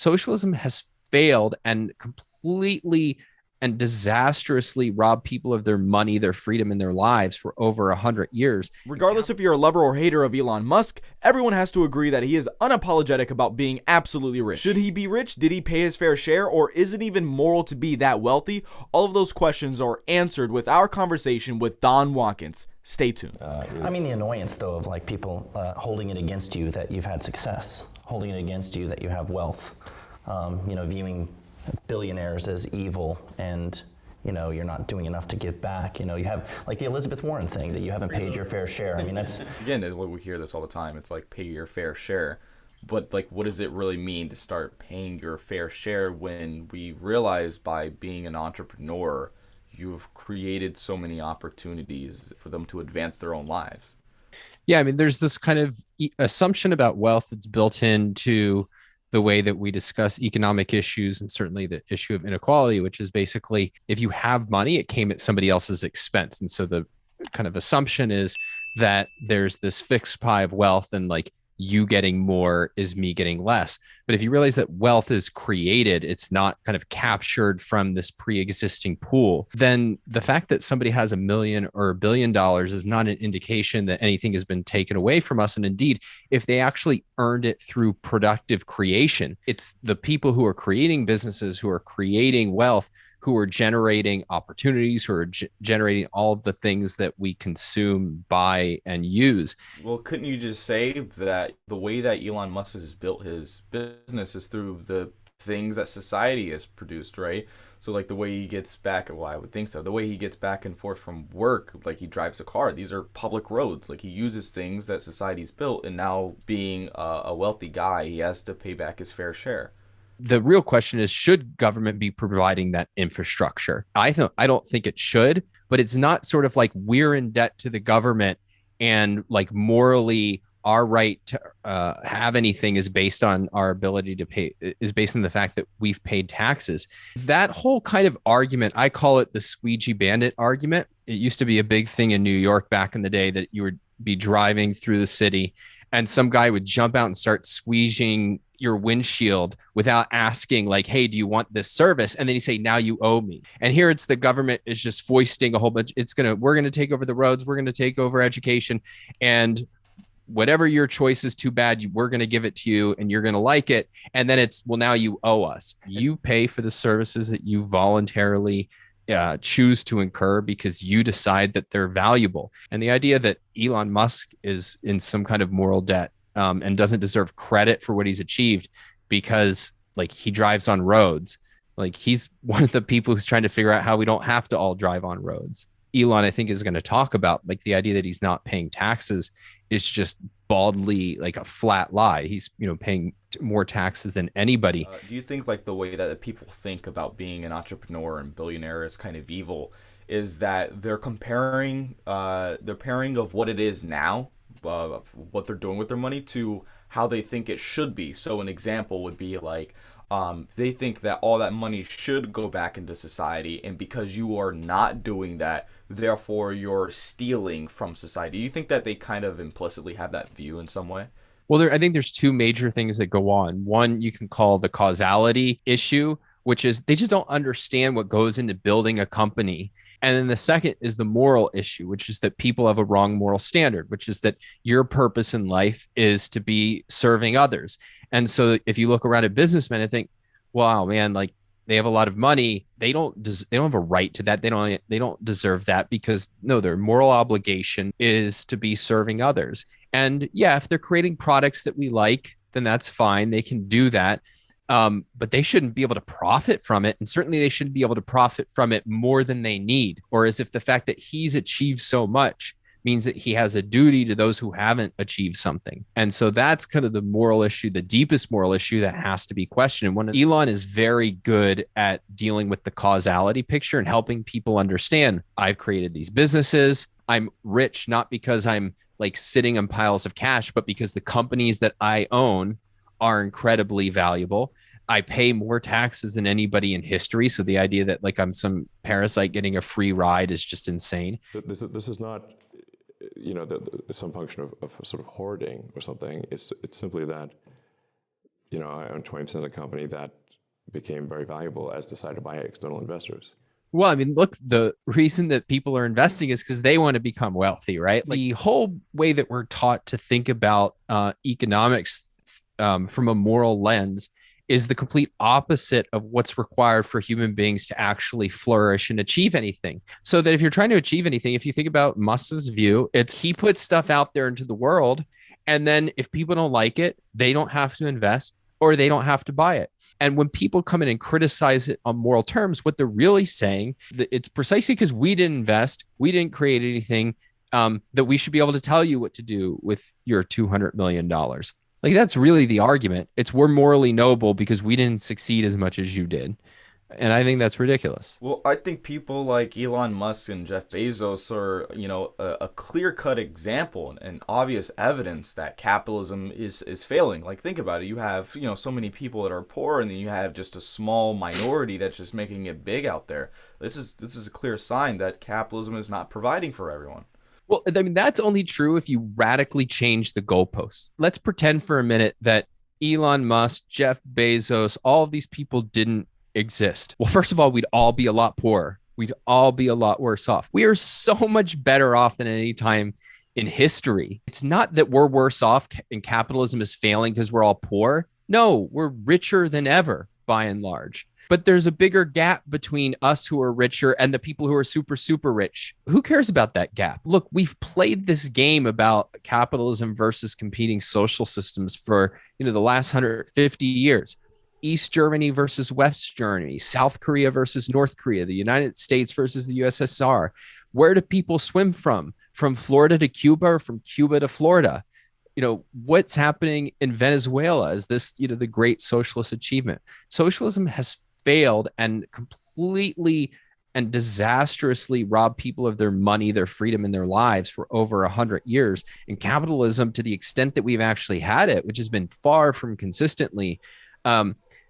socialism has failed and completely and disastrously robbed people of their money, their freedom, and their lives for over 100 years. Regardless if you're a lover or hater of Elon Musk, everyone has to agree that he is unapologetic about being absolutely rich. Should he be rich? Did he pay his fair share? Or is it even moral to be that wealthy? All of those questions are answered with our conversation with Don Watkins. Stay tuned. I mean, the annoyance, though, of like people holding it against you that you've had success, holding it against you that you have wealth, viewing billionaires as evil, and you're not doing enough to give back. You have like the Elizabeth Warren thing, that you haven't paid your fair share. I mean, that's again, we hear this all the time. It's like, pay your fair share, but like, what does it really mean to start paying your fair share when we realize by being an entrepreneur, you've created so many opportunities for them to advance their own lives? Yeah, I mean, there's this kind of assumption about wealth that's built into the way that we discuss economic issues, and certainly the issue of inequality, which is basically, if you have money, it came at somebody else's expense. And so the kind of assumption is that there's this fixed pie of wealth, and like, you getting more is me getting less. But if you realize that wealth is created, it's not kind of captured from this pre-existing pool, then the fact that somebody has $1 million or $1 billion is not an indication that anything has been taken away from us. And indeed, if they actually earned it through productive creation, it's the people who are creating businesses, who are creating wealth, who are generating opportunities, who are generating all of the things that we consume, buy, and use. Well, couldn't you just say that the way that Elon Musk has built his business is through the things that society has produced, right? So like the way he gets back, well, I would think so, the way he gets back and forth from work, like he drives a car, these are public roads. Like, he uses things that society's built, and now being a wealthy guy, he has to pay back his fair share. The real question is, should government be providing that infrastructure? I don't think it should, but it's not sort of like we're in debt to the government, and like morally our right to have anything is based on our ability to pay, is based on the fact that we've paid taxes. That whole kind of argument, I call it the squeegee bandit argument. It used to be a big thing in New York back in the day, that you would be driving through the city and some guy would jump out and start squeegeeing your windshield without asking, like, hey, do you want this service? And then you say, now you owe me. And here it's the government is just foisting a whole bunch. We're going to take over the roads. We're going to take over education. And whatever your choice is too bad, we're going to give it to you and you're going to like it. And then it's, well, now you owe us. You pay for the services that you voluntarily choose to incur because you decide that they're valuable. And the idea that Elon Musk is in some kind of moral debt and doesn't deserve credit for what he's achieved because like he drives on roads, like he's one of the people who's trying to figure out how we don't have to all drive on roads. Elon, I think, is going to talk about like the idea that he's not paying taxes is just baldly like a flat lie. He's, paying more taxes than anybody. Do you think like the way that people think about being an entrepreneur and billionaire is kind of evil is that they're comparing of what it is now, what they're doing with their money to how they think it should be. So an example would be like, they think that all that money should go back into society, and because you are not doing that, therefore you're stealing from society. Do you think that they kind of implicitly have that view in some way? Well, I think there's two major things that go on. One, you can call the causality issue, which is they just don't understand what goes into building a company. And then the second is the moral issue, which is that people have a wrong moral standard, which is that your purpose in life is to be serving others. And so if you look around at businessmen and think, wow, man, like they have a lot of money, they don't have a right to that. They don't deserve that, because no, their moral obligation is to be serving others. And yeah, if they're creating products that we like, then that's fine. They can do that. But they shouldn't be able to profit from it. And certainly they shouldn't be able to profit from it more than they need, or as if the fact that he's achieved so much means that he has a duty to those who haven't achieved something. And so that's kind of the moral issue, the deepest moral issue that has to be questioned. And Elon is very good at dealing with the causality picture and helping people understand, I've created these businesses. I'm rich, not because I'm like sitting on piles of cash, but because the companies that I own are incredibly valuable. I pay more taxes than anybody in history. So the idea that like I'm some parasite getting a free ride is just insane. This is not, some function of sort of hoarding or something. It's simply that I own 20% of the company that became very valuable as decided by external investors. Well, I mean, look, the reason that people are investing is because they want to become wealthy, right? Like, the whole way that we're taught to think about economics from a moral lens is the complete opposite of what's required for human beings to actually flourish and achieve anything. So that if you're trying to achieve anything, if you think about Musk's view, it's he puts stuff out there into the world, and then if people don't like it, they don't have to invest or they don't have to buy it. And when people come in and criticize it on moral terms, what they're really saying, that it's precisely because we didn't invest, we didn't create anything, that we should be able to tell you what to do with your $200 million. Like, that's really the argument. It's we're morally noble because we didn't succeed as much as you did. And I think that's ridiculous. Well, I think people like Elon Musk and Jeff Bezos are, a clear-cut example and obvious evidence that capitalism is failing. Like, think about it. You have, so many people that are poor, and then you have just a small minority that's just making it big out there. This is a clear sign that capitalism is not providing for everyone. Well, I mean, that's only true if you radically change the goalposts. Let's pretend for a minute that Elon Musk, Jeff Bezos, all of these people didn't exist. Well, first of all, we'd all be a lot poorer. We'd all be a lot worse off. We are so much better off than any time in history. It's not that we're worse off and capitalism is failing because we're all poor. No, we're richer than ever by and large. But there's a bigger gap between us who are richer and the people who are super, super rich. Who cares about that gap? Look, we've played this game about capitalism versus competing social systems for, the last 150 years. East Germany versus West Germany, South Korea versus North Korea, the United States versus the USSR. Where do people swim from? From Florida to Cuba, or from Cuba to Florida? What's happening in Venezuela? Is this, the great socialist achievement? Socialism has failed and completely and disastrously robbed people of their money, their freedom, and their lives for over 100 years. And capitalism, to the extent that we've actually had it, which has been far from consistently,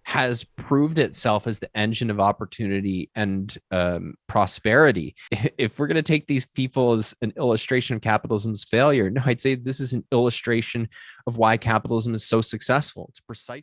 has proved itself as the engine of opportunity and prosperity. If we're going to take these people as an illustration of capitalism's failure, no, I'd say this is an illustration of why capitalism is so successful. It's precise.